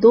2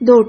2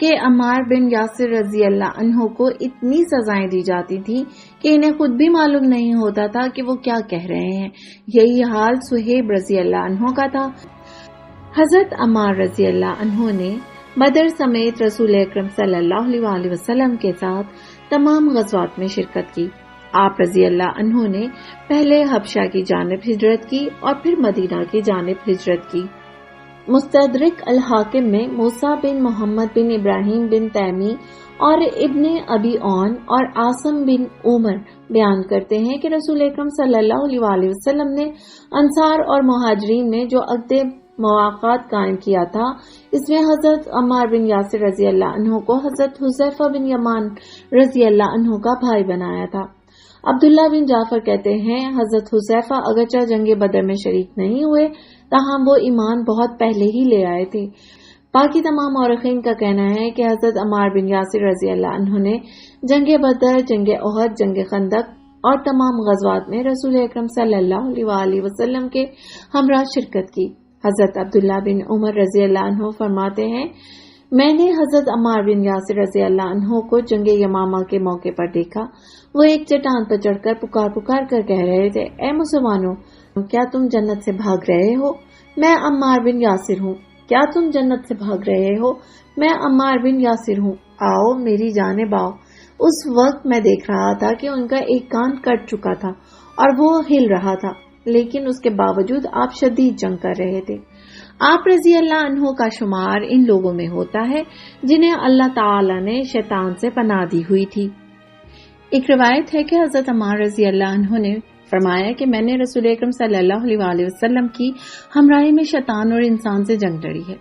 کہ عمار بن یاسر رضی اللہ عنہ کو اتنی سزائیں دی جاتی تھی کہ انہیں خود بھی معلوم نہیں ہوتا تھا کہ وہ کیا کہہ رہے ہیں۔ یہی حال صہیب رضی اللہ عنہ کا تھا۔ حضرت عمار رضی اللہ عنہ نے بدر سمیت رسول اکرم صلی اللہ علیہ وسلم کے ساتھ تمام غزوات میں شرکت کی۔ آپ رضی اللہ عنہ نے پہلے حبشہ کی جانب ہجرت کی اور پھر مدینہ کی جانب ہجرت کی۔ مستدرک الحاکم میں موسیٰ بن محمد بن ابراہیم بن تیمی اور ابن ابی اون اور عاصم بن عمر بیان کرتے ہیں کہ رسول اکرم صلی اللہ علیہ وسلم نے انصار اور مہاجرین میں جو عقد مواقعات قائم کیا تھا، اس میں حضرت عمار بن یاسر رضی اللہ عنہ کو حضرت حذیفہ بن یمان رضی اللہ عنہ کا بھائی بنایا تھا۔ عبداللہ بن جعفر کہتے ہیں حضرت حذیفہ اگرچہ جنگ بدر میں شریک نہیں ہوئے، تاہم وہ ایمان بہت پہلے ہی لے آئے تھے۔ باقی تمام مورخین کا کہنا ہے کہ حضرت عمار بن یاسر رضی اللہ عنہ نے جنگ بدر، جنگ احد، جنگ خندق اور تمام غزوات میں رسول اکرم صلی اللہ علیہ وسلم کے ہمراہ شرکت کی۔ حضرت عبداللہ بن عمر رضی اللہ عنہ فرماتے ہیں، میں نے حضرت عمار بن یاسر رضی اللہ عنہ کو جنگ یمامہ کے موقع پر دیکھا۔ وہ ایک چٹان پر چڑھ کر پکار کر کہہ رہے تھے، اے مسلمانوں، کیا تم جنت سے بھاگ رہے ہو؟ میں عمار بن یاسر ہوں۔ کیا تم جنت سے بھاگ رہے ہو؟ میں عمار بن یاسر ہوں، آؤ میری جانب آؤ۔ اس وقت میں دیکھ رہا تھا کہ ان کا ایک کان کٹ چکا تھا اور وہ ہل رہا تھا، لیکن اس کے باوجود آپ شدید جنگ کر رہے تھے۔ آپ رضی اللہ عنہ کا شمار ان لوگوں میں ہوتا ہے جنہیں اللہ تعالی نے شیطان سے پناہ دی ہوئی تھی۔ ایک روایت ہے کہ حضرت عمار رضی اللہ عنہ نے فرمایا کہ میں نے رسول اکرم صلی اللہ علیہ وسلم کی ہمراہی میں شیطان اور انسان سے جنگ لڑی ہے۔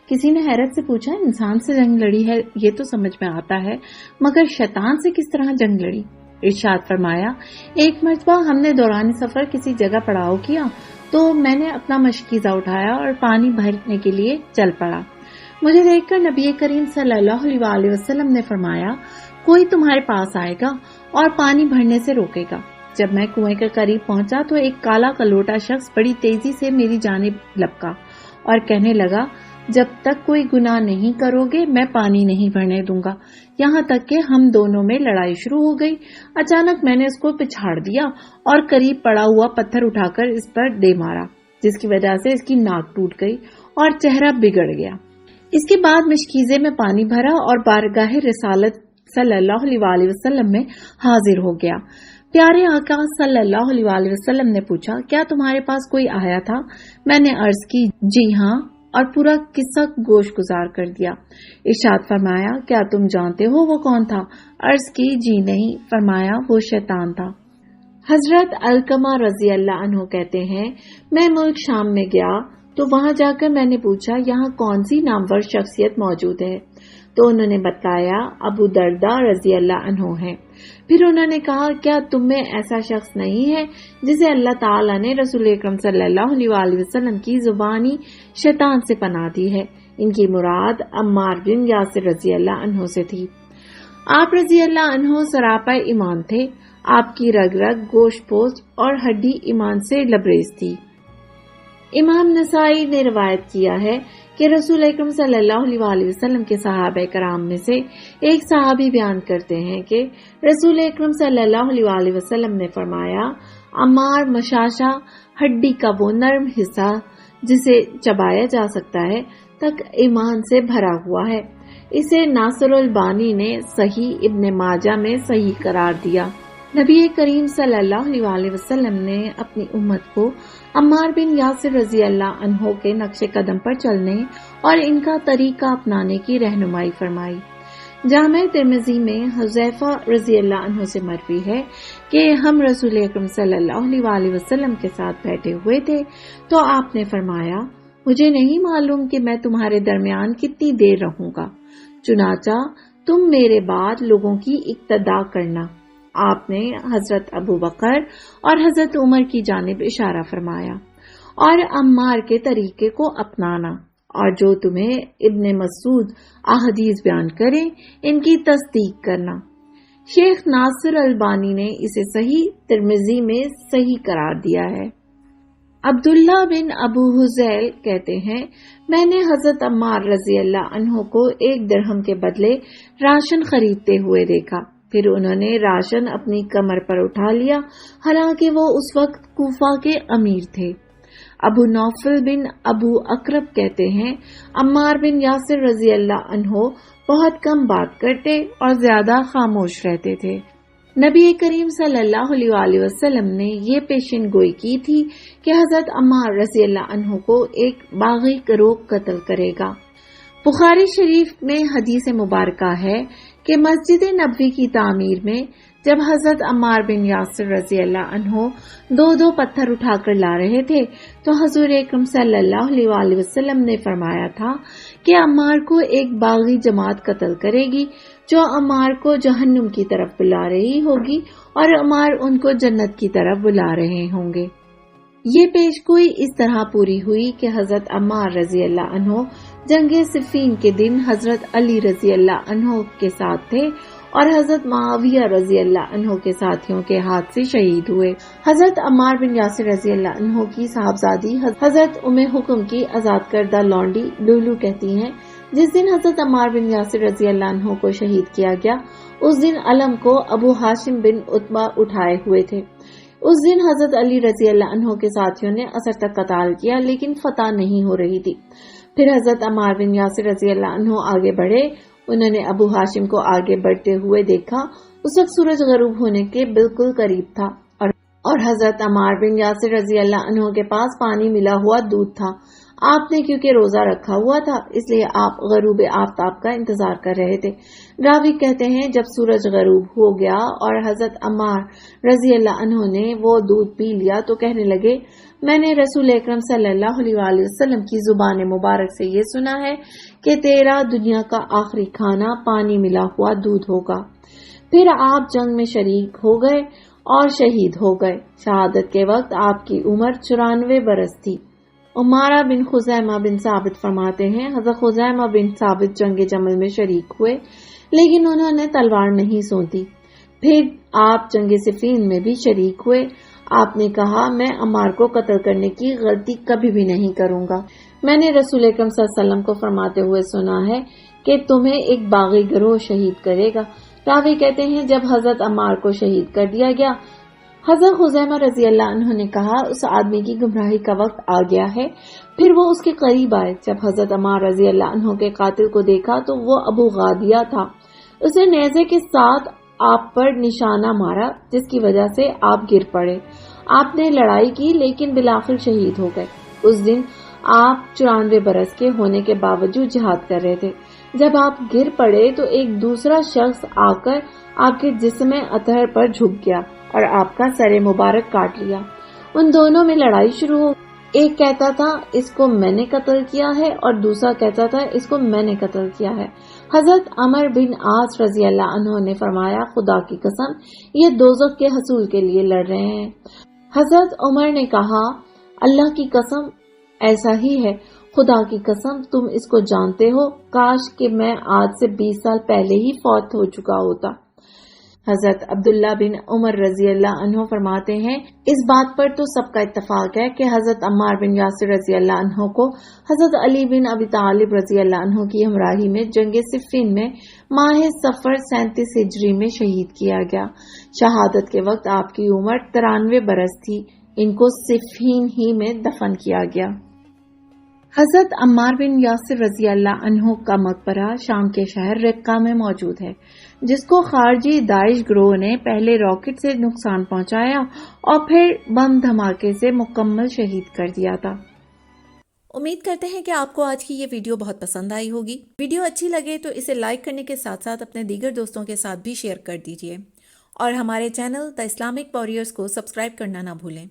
کسی نے حیرت سے پوچھا، انسان سے جنگ لڑی ہے یہ تو سمجھ میں آتا ہے، مگر شیطان سے کس طرح جنگ لڑی؟ ارشاد فرمایا، ایک مرتبہ ہم نے دوران سفر کسی جگہ پڑاؤ کیا تو میں نے اپنا مشکیزہ اٹھایا اور پانی بھرنے کے لیے چل پڑا۔ مجھے دیکھ کر نبی کریم صلی اللہ علیہ وسلم نے فرمایا، کوئی تمہارے پاس آئے گا اور پانی بھرنے سے روکے گا۔ جب میں کنویں کے قریب پہنچا تو ایک کالا کلوٹا شخص بڑی تیزی سے میری جانب لپکا اور کہنے لگا، جب تک کوئی گناہ نہیں کرو گے میں پانی نہیں بھرنے دوں گا، یہاں تک کہ ہم دونوں میں لڑائی شروع ہو گئی۔ اچانک میں نے اس کو پچھاڑ دیا اور قریب پڑا ہوا پتھر اٹھا کر اس پر دے مارا، جس کی وجہ سے اس کی ناک ٹوٹ گئی اور چہرہ بگڑ گیا۔ اس کے بعد مشکیزے میں پانی بھرا اور بارگاہ رسالت صلی اللہ علیہ وسلم میں حاضر ہو گیا۔ پیارے آقا صلی اللہ علیہ وسلم نے پوچھا، کیا تمہارے پاس کوئی آیا تھا؟ میں نے عرض کی، جی ہاں، اور پورا قصہ گوش گزار کر دیا۔ ارشاد فرمایا، کیا تم جانتے ہو وہ کون تھا؟ عرض کی، جی نہیں۔ فرمایا، وہ شیطان تھا۔ حضرت علقمہ رضی اللہ عنہ کہتے ہیں، میں ملک شام میں گیا تو وہاں جا کر میں نے پوچھا، یہاں کون سی نامور شخصیت موجود ہے؟ تو انہوں نے بتایا، ابو درداء رضی اللہ عنہ ہیں۔ پھر انہوں نے کہا، کیا تم میں ایسا شخص نہیں ہے جسے اللہ تعالیٰ نے رسول اکرم صلی اللہ علیہ وسلم کی زبانی شیطان سے پناہ دی ہے؟ ان کی مراد عمار بن یاسر رضی اللہ عنہ سے تھی۔ آپ رضی اللہ عنہ سراپا ایمان تھے۔ آپ کی رگ رگ، گوشت پوست اور ہڈی ایمان سے لبریز تھی۔ امام نسائی نے روایت کیا ہے کہ رسول اکرم صلی اللہ علیہ وسلم کے صحابہ کرام میں سے ایک صحابی بیان کرتے ہیں کہ رسول اکرم صلی اللہ علیہ وسلم نے فرمایا، عمار مشاشہ ہڈی کا وہ نرم حصہ جسے چبایا جا سکتا ہے تک ایمان سے بھرا ہوا ہے۔ اسے ناصر البانی نے صحیح ابن ماجہ میں صحیح قرار دیا۔ نبی کریم صلی اللہ علیہ وسلم نے اپنی امت کو عمار بن یاسر رضی اللہ عنہ کے نقش قدم پر چلنے اور ان کا طریقہ اپنانے کی رہنمائی فرمائی۔ جامع ترمذی میں حذیفہ رضی اللہ عنہ سے مروی ہے کہ ہم رسول اکرم صلی اللہ علیہ وسلم کے ساتھ بیٹھے ہوئے تھے تو آپ نے فرمایا، مجھے نہیں معلوم کہ میں تمہارے درمیان کتنی دیر رہوں گا، چنانچہ تم میرے بعد لوگوں کی اقتداء کرنا۔ آپ نے حضرت ابو بکر اور حضرت عمر کی جانب اشارہ فرمایا اور عمار کے طریقے کو اپنانا، اور جو تمہیں ابن مسعود احادیث بیان کریں ان کی تصدیق کرنا۔ شیخ ناصر البانی نے اسے صحیح ترمذی میں صحیح قرار دیا ہے۔ عبداللہ بن ابو حذیل کہتے ہیں میں نے حضرت عمار رضی اللہ عنہ کو 1 درہم کے بدلے راشن خریدتے ہوئے دیکھا، پھر انہوں نے راشن اپنی کمر پر اٹھا لیا، حالانکہ وہ اس وقت کوفہ کے امیر تھے۔ ابو نوفل بن ابو اقرب کہتے ہیں عمار بن یاسر رضی اللہ عنہ بہت کم بات کرتے اور زیادہ خاموش رہتے تھے۔ نبی کریم صلی اللہ علیہ وآلہ وسلم نے یہ پیشن گوئی کی تھی کہ حضرت عمار رضی اللہ عنہ کو ایک باغی گروہ قتل کرے گا۔ بخاری شریف میں حدیث مبارکہ ہے کہ مسجد نبوی کی تعمیر میں جب حضرت عمار بن یاسر رضی اللہ عنہ 2 پتھر اٹھا کر لا رہے تھے تو حضور اکرم صلی اللہ علیہ وآلہ وسلم نے فرمایا تھا کہ عمار کو ایک باغی جماعت قتل کرے گی جو عمار کو جہنم کی طرف بلا رہی ہوگی اور عمار ان کو جنت کی طرف بلا رہے ہوں گے۔ یہ پیش گوئی اس طرح پوری ہوئی کہ حضرت عمار رضی اللہ عنہ جنگ صفین کے دن حضرت علی رضی اللہ عنہ کے ساتھ تھے اور حضرت معاویہ رضی اللہ عنہ کے ساتھیوں کے ہاتھ سے شہید ہوئے۔ حضرت عمار بن یاسر رضی اللہ عنہ کی صاحبزادی حضرت ام حکم کی آزاد کردہ لونڈی لولو کہتی ہیں جس دن حضرت عمار بن یاسر رضی اللہ عنہ کو شہید کیا گیا اس دن علم کو ابو ہاشم بن عتبہ اٹھائے ہوئے تھے۔ اس دن حضرت علی رضی اللہ عنہ کے ساتھیوں نے اثر تک قتال کیا لیکن فتح نہیں ہو رہی تھی۔ پھر حضرت عمار بن یاسر رضی اللہ عنہ آگے بڑھے، انہوں نے ابو ہاشم کو آگے بڑھتے ہوئے دیکھا، اس وقت سورج غروب ہونے کے بالکل قریب تھا اور حضرت عمار بن یاسر رضی اللہ عنہ کے پاس پانی ملا ہوا دودھ تھا۔ آپ نے کیونکہ روزہ رکھا ہوا تھا اس لیے آپ غروب آفتاب کا انتظار کر رہے تھے۔ راوی کہتے ہیں جب سورج غروب ہو گیا اور حضرت عمار رضی اللہ عنہ نے وہ دودھ پی لیا تو کہنے لگے میں نے رسول اکرم صلی اللہ علیہ وآلہ وسلم کی زبان مبارک سے یہ سنا ہے کہ تیرا دنیا کا آخری کھانا پانی ملا ہوا دودھ ہوگا۔ پھر آپ جنگ میں شریک ہو گئے اور شہید ہو گئے۔ شہادت کے وقت آپ کی عمر 94 برس تھی۔ عمارہ بن خزیمہ بن ثابت فرماتے ہیں حضرت خزیمہ بن ثابت جنگ جمل میں شریک ہوئے لیکن انہوں نے تلوار نہیں سونتی۔ پھر آپ جنگ صفین میں بھی شریک ہوئے۔ آپ نے کہا میں عمار کو قتل کرنے کی غلطی کبھی بھی نہیں کروں گا۔ میں نے رسول اکرم صلی اللہ علیہ وسلم کو فرماتے ہوئے سنا ہے کہ تمہیں ایک باغی گروہ شہید کرے گا۔ راوی کہتے ہیں جب حضرت عمار کو شہید کر دیا گیا حضرت خزیمہ رضی اللہ عنہ نے کہا اس آدمی کی گمراہی کا وقت آ گیا ہے۔ پھر وہ اس کے قریب آئے۔ جب حضرت عمار رضی اللہ عنہ کے قاتل کو دیکھا تو وہ ابو غادیہ تھا۔ اسے نیزے کے ساتھ آپ پر نشانہ مارا جس کی وجہ سے آپ گر پڑے۔ آپ نے لڑائی کی لیکن بالآخر شہید ہو گئے۔ اس دن آپ 94 برس کے ہونے کے باوجود جہاد کر رہے تھے۔ جب آپ گر پڑے تو ایک دوسرا شخص آ کر آپ کے جسم اطہر پر جھک گیا اور آپ کا سر مبارک کاٹ لیا۔ ان دونوں میں لڑائی شروع ہو گئی۔ ایک کہتا تھا اس کو میں نے قتل کیا ہے اور دوسرا کہتا تھا اس کو میں نے قتل کیا ہے۔ حضرت عمر بن عاص رضی اللہ عنہ نے فرمایا خدا کی قسم یہ دوزخ کے حصول کے لیے لڑ رہے ہیں۔ حضرت عمر نے کہا اللہ کی قسم ایسا ہی ہے، خدا کی قسم تم اس کو جانتے ہو، کاش کہ میں آج سے 20 سال پہلے ہی فوت ہو چکا ہوتا۔ حضرت عبداللہ بن عمر رضی اللہ عنہ فرماتے ہیں اس بات پر تو سب کا اتفاق ہے کہ حضرت عمار بن یاسر رضی اللہ عنہ کو حضرت علی بن ابی طالب رضی اللہ عنہ کی ہمراہی میں جنگ صفین میں ماہ صفر 37 ہجری میں شہید کیا گیا۔ شہادت کے وقت آپ کی عمر 93 برس تھی۔ ان کو صفین ہی میں دفن کیا گیا۔ حضرت عمار بن یاسر رضی اللہ عنہ کا مقبرہ شام کے شہر رقہ میں موجود ہے جس کو خارجی داعش گروہ نے پہلے راکٹ سے نقصان پہنچایا اور پھر بم دھماکے سے مکمل شہید کر دیا تھا۔ امید کرتے ہیں کہ آپ کو آج کی یہ ویڈیو بہت پسند آئی ہوگی۔ ویڈیو اچھی لگے تو اسے لائک کرنے کے ساتھ ساتھ اپنے دیگر دوستوں کے ساتھ بھی شیئر کر دیجیے اور ہمارے چینل دی اسلامک واریئرز کو سبسکرائب کرنا نہ بھولیں۔